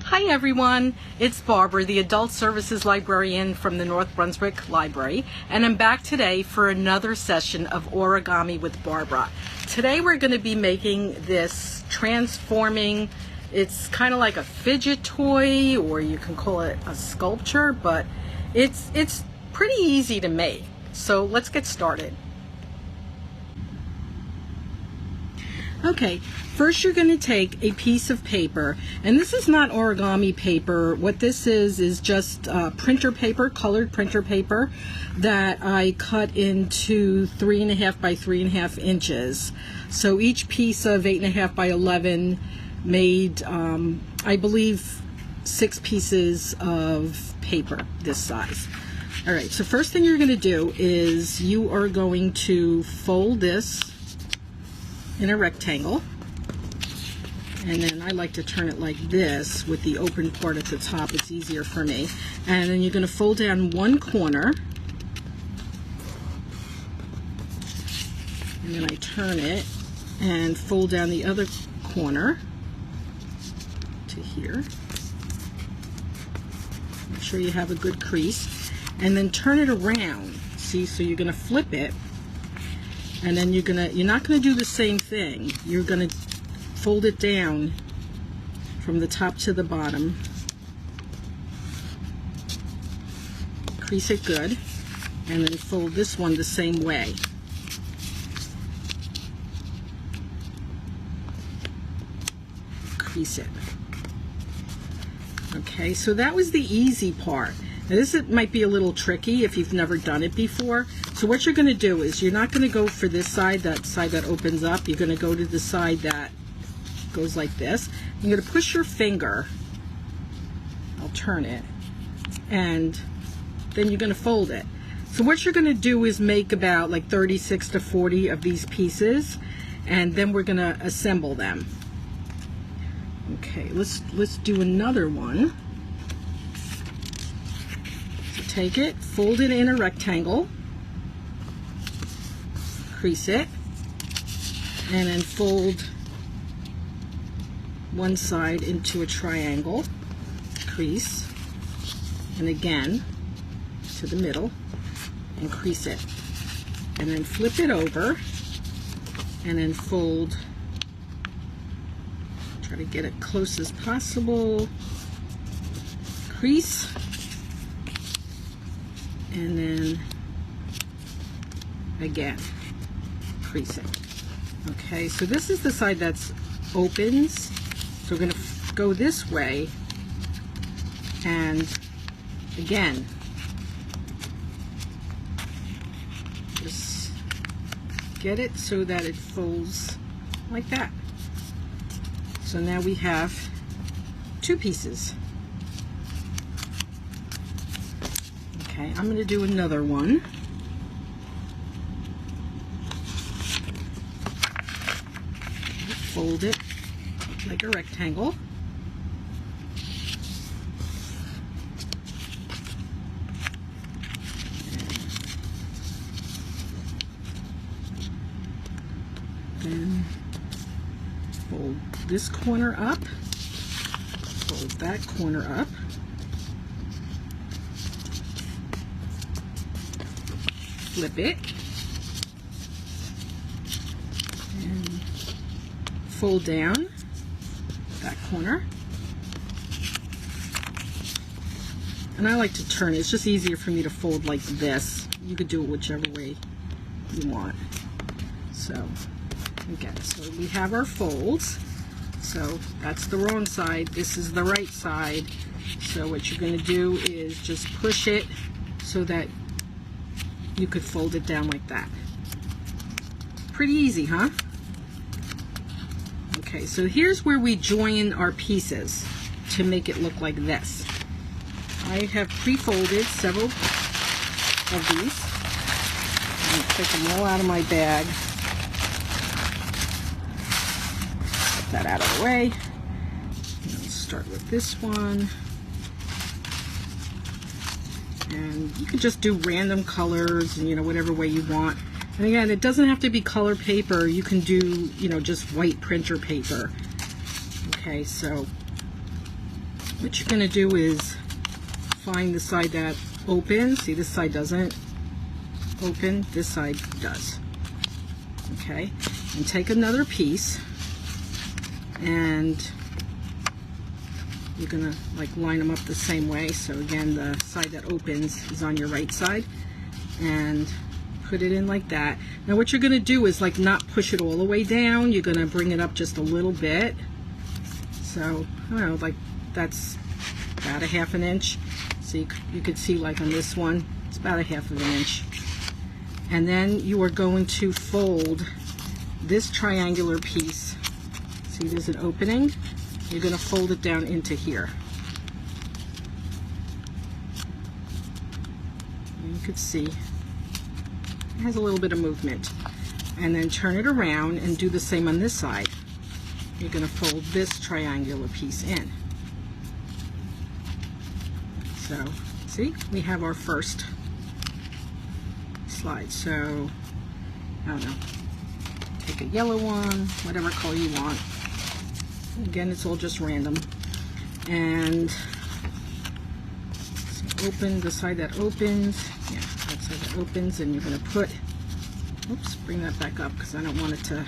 Hi everyone, it's Barbara, the Adult Services Librarian from the North Brunswick Library, and I'm back today for another session of Origami with Barbara. Today we're going to be making this transforming, it's kind of like a fidget toy, or you can call it a sculpture, but it's pretty easy to make. So let's get started. Okay, first you're going to take a piece of paper, and this is not origami paper. What this is just printer paper, colored printer paper that I cut into 3.5 by 3.5 inches. So each piece of 8.5 by 11 made, I believe, 6 pieces of paper this size. All right, so first thing you're going to do is you are going to fold this in a rectangle, and then I like to turn it like this with the open part at the top. It's easier for me. And then you're going to fold down one corner, and then I turn it and fold down the other corner to here. Make sure you have a good crease, and then turn it around. See, so you're going to flip it, and then you're not going to do the same thing. You're going to fold it down from the top to the bottom. Crease it good, and then fold this one the same way. Crease it. Okay, so that was the easy part. Now this might be a little tricky if you've never done it before. So what you're going to do is you're not going to go for this side, that side that opens up. You're going to go to the side that goes like this. You're going to push your finger. I'll turn it. And then you're going to fold it. So what you're going to do is make about like 36 to 40 of these pieces. And then we're going to assemble them. Okay, let's do another one. Take it, fold it in a rectangle, crease it, and then fold one side into a triangle, crease, and again to the middle, and crease it. And then flip it over, and then fold, try to get it close as possible, crease, and then again crease it. Okay, so this is the side that's opens, so we're going to go this way, and again just get it so that it folds like that. So now we have 2 pieces. Okay, I'm going to do another one. Fold it like a rectangle. Then fold this corner up. Fold that corner up. Flip it and fold down that corner, and I like to turn it. It's just easier for me to fold like this. You could do it whichever way you want. So again, so we have our folds. So that's the wrong side, this is the right side. So what you're going to do is just push it so that you could fold it down like that. Pretty easy, huh? Okay, so here's where we join our pieces to make it look like this. I have pre-folded several of these. I'm going to take them all out of my bag. Get that out of the way. Let's start with this one. And you can just do random colors and, you know, whatever way you want. And again, it doesn't have to be color paper. You can do, you know, just white printer paper. Okay, so what you're going to do is find the side that opens. See, this side doesn't open, this side does. Okay, and take another piece, and you're gonna like line them up the same way. So again, the side that opens is on your right side, and put it in like that. Now what you're gonna do is like not push it all the way down. You're gonna bring it up just a little bit. So I don't know, like that's about a ½ inch. So you could see like on this one, it's about a ½ inch. And then you are going to fold this triangular piece. See, there's an opening. You're going to fold it down into here. And you can see it has a little bit of movement. And then turn it around and do the same on this side. You're going to fold this triangular piece in. So, see, we have our first slide. So, I don't know, take a yellow one, whatever color you want. Again, it's all just random. And so open the side that opens. Yeah, that side that opens, and you're going to put, oops, bring that back up because I don't want it to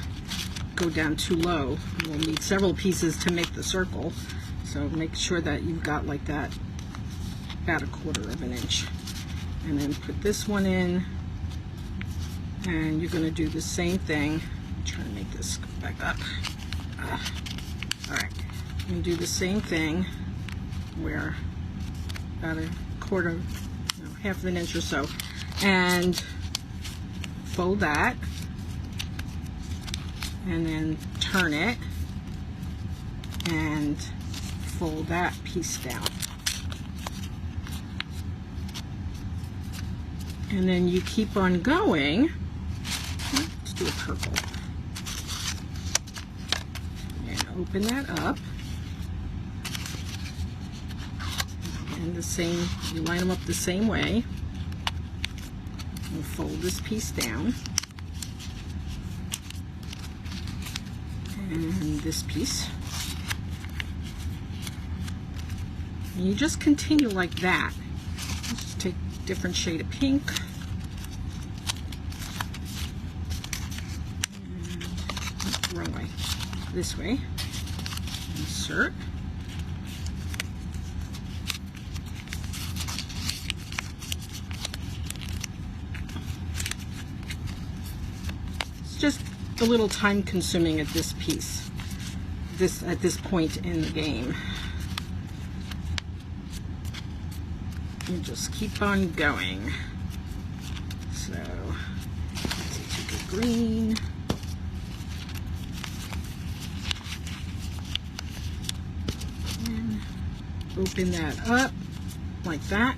go down too low. We'll need several pieces to make the circle. So make sure that you've got like that, about a ½ inch. And then put this one in. And you're going to do the same thing. I'm trying to make this go back up. Alright, you're going to do the same thing where about a ½ inch or so. And fold that. And then turn it. And fold that piece down. And then you keep on going. Let's do a purple. And open that up. And the same, you line them up the same way. And fold this piece down. And this piece. And you just continue like that. Let's just take a different shade of pink. Wrong way. This way. Insert. It's just a little time consuming at this piece. At this point in the game. You just keep on going. So let's take a green. Open that up like that.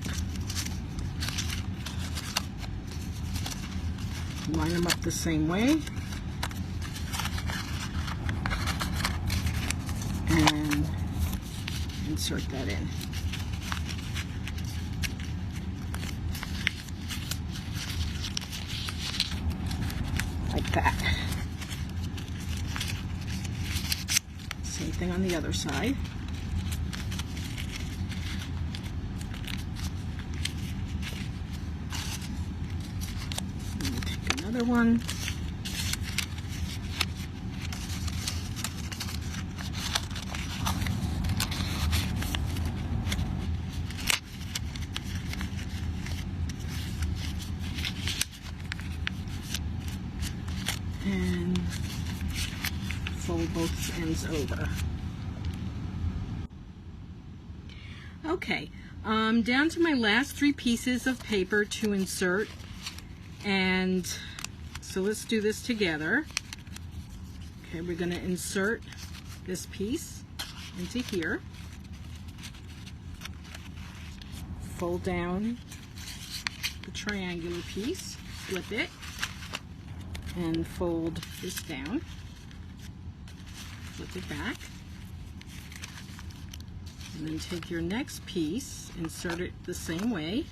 Line them up the same way. And insert that in. Like that. Same thing on the other side. Another one. And fold both ends over. Okay, down to my last 3 pieces of paper to insert. And so let's do this together. Okay, we're going to insert this piece into here. Fold down the triangular piece, flip it, and fold this down. Flip it back. And then take your next piece, insert it the same way.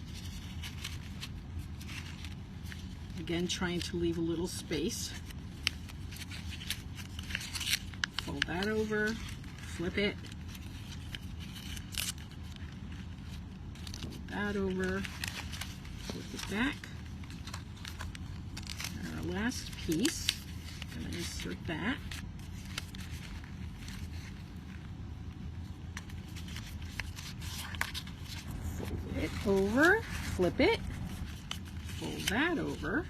Again, trying to leave a little space. Fold that over, flip it, that over, flip it back. And our last piece, I'm going to insert that. Fold it over, flip it, fold that over,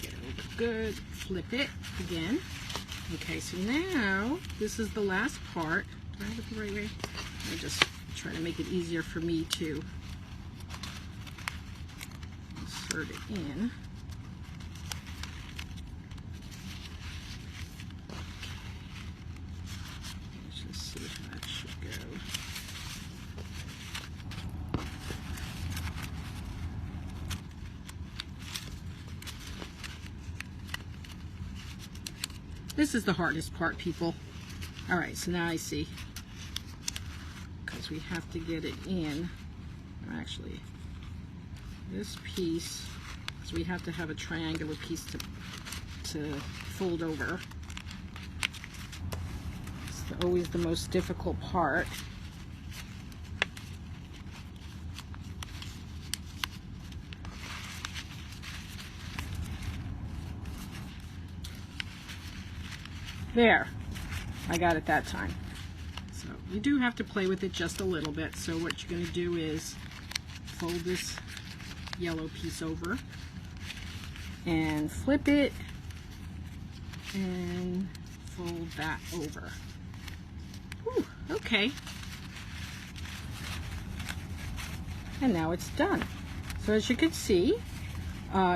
get it over good, flip it again. Okay, so now this is the last part. Do I have it the right way? I just try to make it easier for me to insert it in. Let's just see how that should go. This is the hardest part, people. All right, so now I see, because we have to get it in. Actually, this piece, because we have to have a triangular piece to fold over. It's always the most difficult part. There, I got it that time. So you do have to play with it just a little bit. So what you're going to do is fold this yellow piece over and flip it and fold that over. Whew, okay. And now it's done. So as you can see,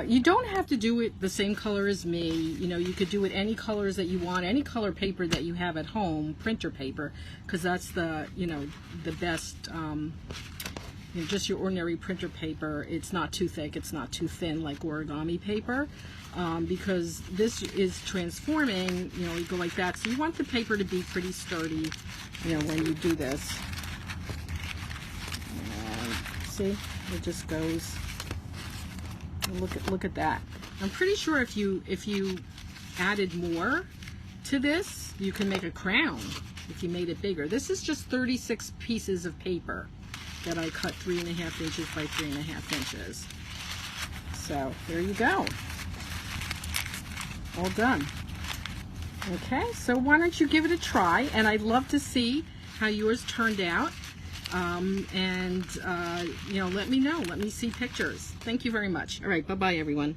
you don't have to do it the same color as me. You know, you could do it any colors that you want, any color paper that you have at home, printer paper, because that's the, you know, the best, you know, just your ordinary printer paper. It's not too thick, it's not too thin like origami paper, because this is transforming, you know, you go like that. So you want the paper to be pretty sturdy, you know, when you do this. And see, it just goes. Look at that. I'm pretty sure if you added more to this, you can make a crown if you made it bigger. This is just 36 pieces of paper that I cut 3.5 inches by 3.5 inches. So there you go. All done. Okay, so why don't you give it a try, and I'd love to see how yours turned out. You know, let me know. Let me see pictures. Thank you very much. All right, bye-bye, everyone.